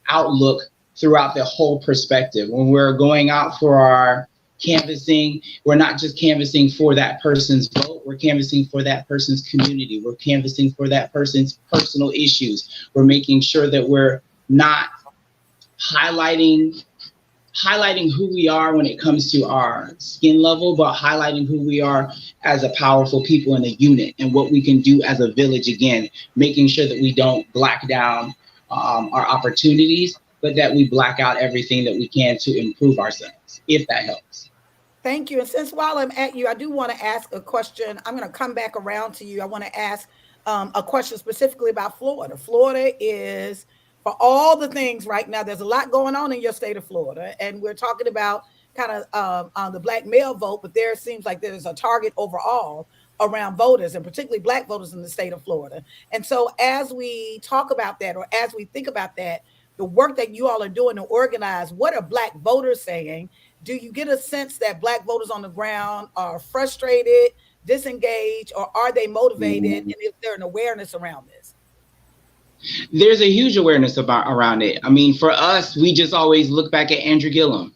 outlook throughout the whole perspective. When we're going out for our canvassing, we're not just canvassing for that person's vote, we're canvassing for that person's community, we're canvassing for that person's personal issues. We're making sure that we're not highlighting who we are when it comes to our skin level, but highlighting who we are as a powerful people in a unit and what we can do as a village, again, making sure that we don't black down our opportunities, but that we black out everything that we can to improve ourselves, if that helps. Thank you. And since while I'm at you, I do want to ask a question. I'm going to come back around to you. I want to ask a question specifically about Florida. Florida is, for all the things right now, there's a lot going on in your state of Florida, and we're talking about kind of on the Black male vote, but there seems like there's a target overall around voters, and particularly Black voters in the state of Florida. And so as we talk about that, or as we think about that, the work that you all are doing to organize, what are Black voters saying? Do you get a sense that Black voters on the ground are frustrated, disengaged, or are they motivated? And is there an awareness around this? There's a huge awareness around it. I mean, for us, we just always look back at Andrew Gillum.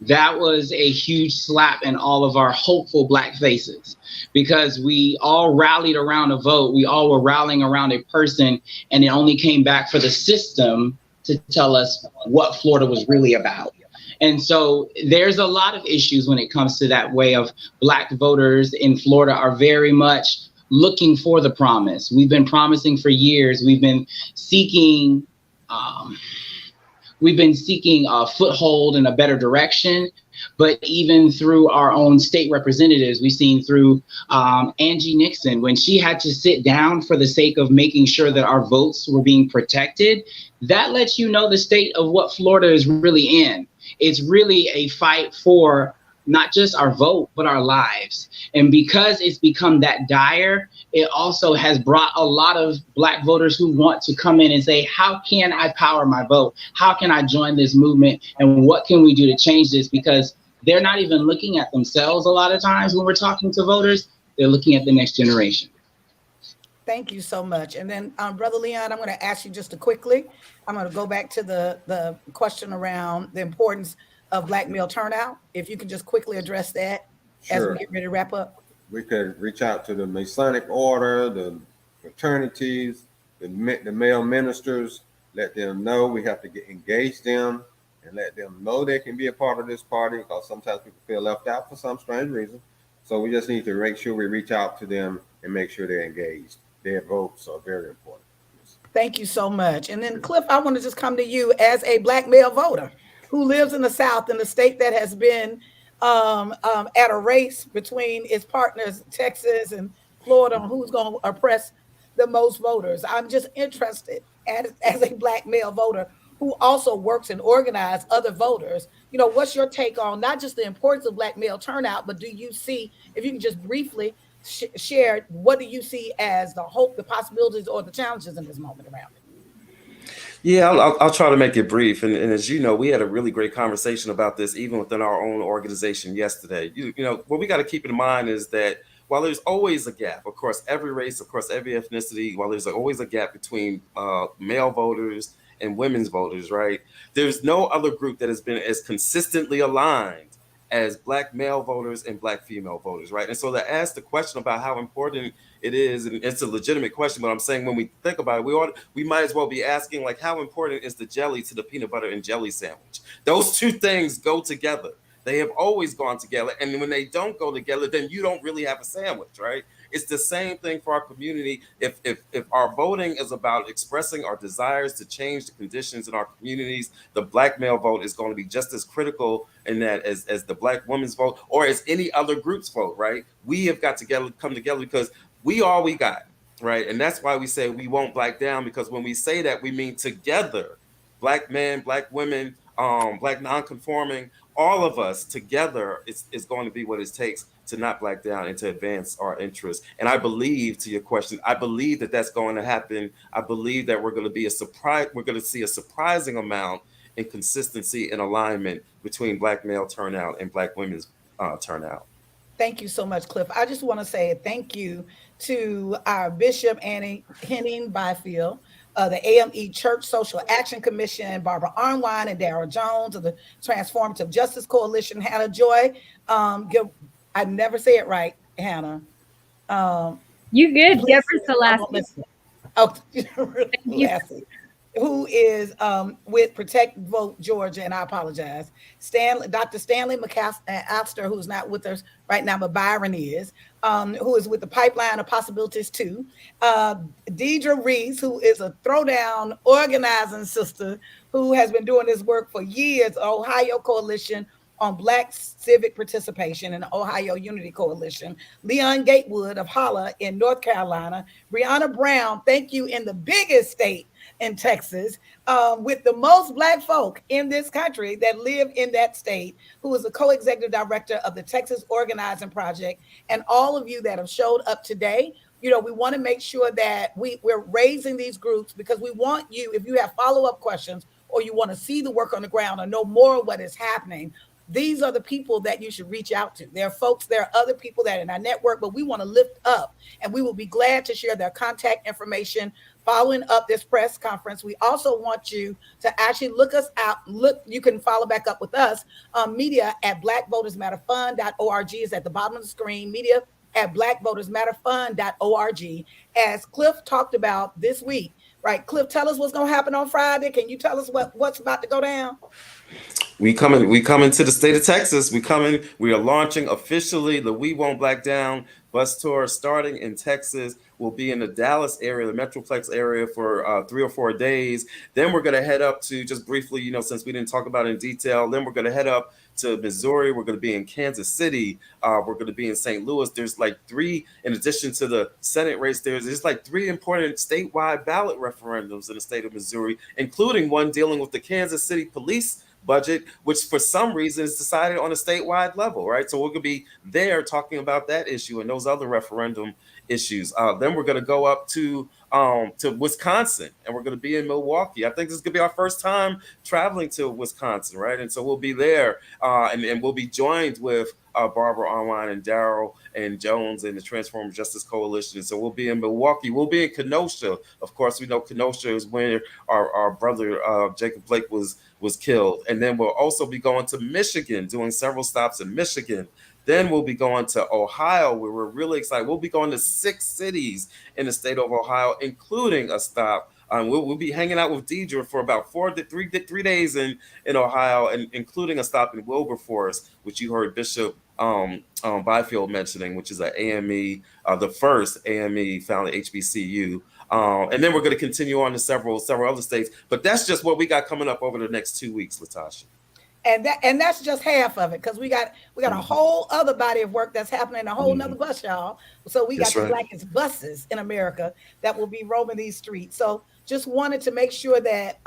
that was a huge slap in all of our hopeful Black faces, because we all rallied around a vote. We all were rallying around a person, and it only came back for the system to tell us what Florida was really about. And so there's a lot of issues when it comes to that way of Black voters in Florida are very much looking for the promise. We've been promising for years. We've been seeking a foothold in a better direction. But even through our own state representatives, we've seen through Angie Nixon, when she had to sit down for the sake of making sure that our votes were being protected, that lets you know the state of what Florida is really in. It's really a fight for not just our vote, but our lives. And because it's become that dire, it also has brought a lot of Black voters who want to come in and say, how can I power my vote? How can I join this movement? And what can we do to change this? Because they're not even looking at themselves a lot of times when we're talking to voters. They're looking at the next generation. Thank you so much. And then Brother Leon, I'm going to ask you just quickly. I'm going to go back to the question around the importance of Black male turnout. If you can just quickly address that as we get ready to wrap up. We could reach out to the Masonic order, the fraternities, the male ministers, let them know we have to engage them and let them know they can be a part of this party, because sometimes people feel left out for some strange reason. So we just need to make sure we reach out to them and make sure they're engaged. Their votes are very important. Thank you so much. And then Cliff, I want to just come to you as a Black male voter who lives in the South, in the state that has been at a race between its partners, Texas and Florida, on who's going to oppress the most voters. I'm just interested as a Black male voter who also works and organizes other voters. You know, what's your take on not just the importance of Black male turnout, but do you see, if you can just briefly share, what do you see as the hope, the possibilities, or the challenges in this moment around it? Yeah, I'll try to make it brief. And as you know, we had a really great conversation about this even within our own organization yesterday. You know, what we got to keep in mind is that while there's always a gap, of course, every race, of course, every ethnicity, while there's always a gap between male voters and women's voters, right? There's no other group that has been as consistently aligned as Black male voters and Black female voters, right? And so to ask the question about how important it is, and it's a legitimate question, but I'm saying when we think about it, we might as well be asking, like, how important is the jelly to the peanut butter and jelly sandwich? Those two things go together. They have always gone together. And when they don't go together, then you don't really have a sandwich, right? It's the same thing for our community. If our voting is about expressing our desires to change the conditions in our communities, the Black male vote is going to be just as critical in that as the Black women's vote or as any other group's vote, right? We have got to come together because we all we got, right? And that's why we say we won't Black down, because when we say that, we mean together. Black men, Black women, Black non-conforming, all of us together is going to be what it takes to not Black down and to advance our interests. And I believe, to your question, I believe that that's going to happen. I believe that we're going to see a surprising amount in consistency and alignment between Black male turnout and Black women's turnout. Thank you so much, Cliff. I just want to say thank you to our Bishop Annie Henning Byfield, the AME Church Social Action Commission, Barbara Arnwine and Darrell Jones of the Transformative Justice Coalition, Hannah Joy. I never say it right, Hannah. You good, Deborah Selassie. Oh, Selassie. Who is with Protect Vote Georgia, and I apologize. Dr. Stanley McAllister, who's not with us right now, but Byron is, who is with the Pipeline of Possibilities too. Deidre Reese, who is a throwdown organizing sister who has been doing this work for years, Ohio Coalition on Black Civic Participation and Ohio Unity Coalition. Leon Gatewood of Holla in North Carolina. Brianna Brown, thank you, in the biggest state in Texas, with the most Black folk in this country that live in that state, who is the co-executive director of the Texas Organizing Project. And all of you that have showed up today, you know, we want to make sure that we're raising these groups, because we want you, if you have follow-up questions or you want to see the work on the ground or know more of what is happening, these are the people that you should reach out to. There are folks, there are other people that are in our network, but we want to lift up, and we will be glad to share their contact information following up this press conference. We also want you to actually look us out. You can follow back up with us. Media at blackvotersmatterfund.org is at the bottom of the screen. Media at blackvotersmatterfund.org. As Cliff talked about this week, right? Cliff, tell us what's going to happen on Friday. Can you tell us what's about to go down? We coming to the state of Texas. We are launching officially the We Won't Black Down bus tour starting in Texas. We'll be in the Dallas area, the Metroplex area for 3 or 4 days. Then we're going to head up to, just briefly, since we didn't talk about it in detail, then we're going to head up to Missouri. We're going to be in Kansas City. We're going to be in St. Louis. There's like 3, in addition to the Senate race, there's like 3 important statewide ballot referendums in the state of Missouri, including one dealing with the Kansas City police budget, which for some reason is decided on a statewide level, right? So we're going to be there talking about that issue and those other referendum issues. Then we're going to go up to Wisconsin, and we're going to be in Milwaukee. I think this is going to be our first time traveling to Wisconsin, right? And so we'll be there, and we'll be joined with Barbara Online and Darrell and Jones and the Transform Justice Coalition. So we'll be in Milwaukee. We'll be in Kenosha. Of course, we know Kenosha is where our brother Jacob Blake was killed. And then we'll also be going to Michigan, doing several stops in Michigan. Then we'll be going to Ohio, where we're really excited. We'll be going to 6 cities in the state of Ohio, including a stop. We'll be hanging out with Deidre for about 3 days in Ohio, and including a stop in Wilberforce, which you heard Bishop Byfield mentioning, which is an AME, the first AME founded HBCU. And then we're going to continue on to several other states. But that's just what we got coming up over the next 2 weeks, Latasha. And that's just half of it, because we got a whole other body of work that's happening, a whole nother bus, y'all. So we got the Blackest Buses in America that will be roaming these streets. So just wanted to make sure that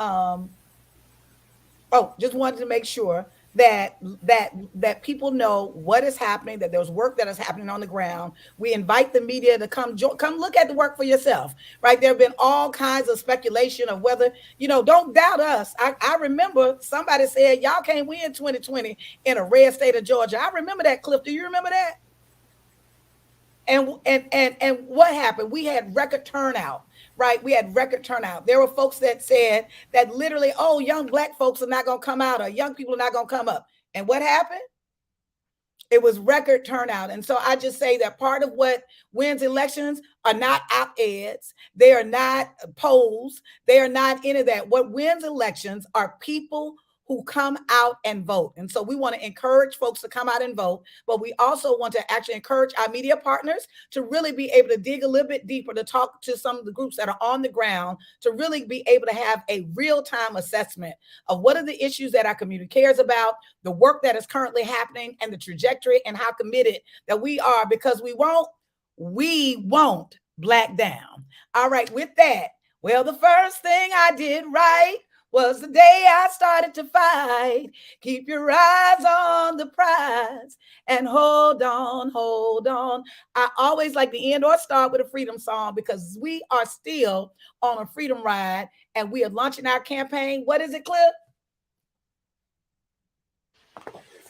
that people know what is happening, that there's work that is happening on the ground. We invite the media to come look at the work for yourself, right? There have been all kinds of speculation of whether, don't doubt us. I remember somebody said, y'all can't win 2020 in a red state of Georgia. I remember that, Cliff. Do you remember that? And what happened? We had record turnout. Right. We had record turnout. There were folks that said that literally, oh, young Black folks are not going to come out, or young people are not going to come up. And what happened? It was record turnout. And so I just say that part of what wins elections are not op-eds. They are not polls. They are not any of that. What wins elections are people who come out and vote. And so we want to encourage folks to come out and vote, but we also want to actually encourage our media partners to really be able to dig a little bit deeper, to talk to some of the groups that are on the ground, to really be able to have a real-time assessment of what are the issues that our community cares about, the work that is currently happening, and the trajectory, and how committed that we are, because we won't black down. All right, with that, well, the first thing I did right was the day I started to fight. Keep your eyes on the prize and hold on, hold on. I always like to end or start with a freedom song, because we are still on a freedom ride, and we are launching our campaign. What is it, Cliff?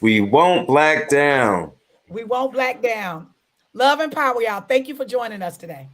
We won't black down. We won't black down. Love and power, y'all. Thank you for joining us today.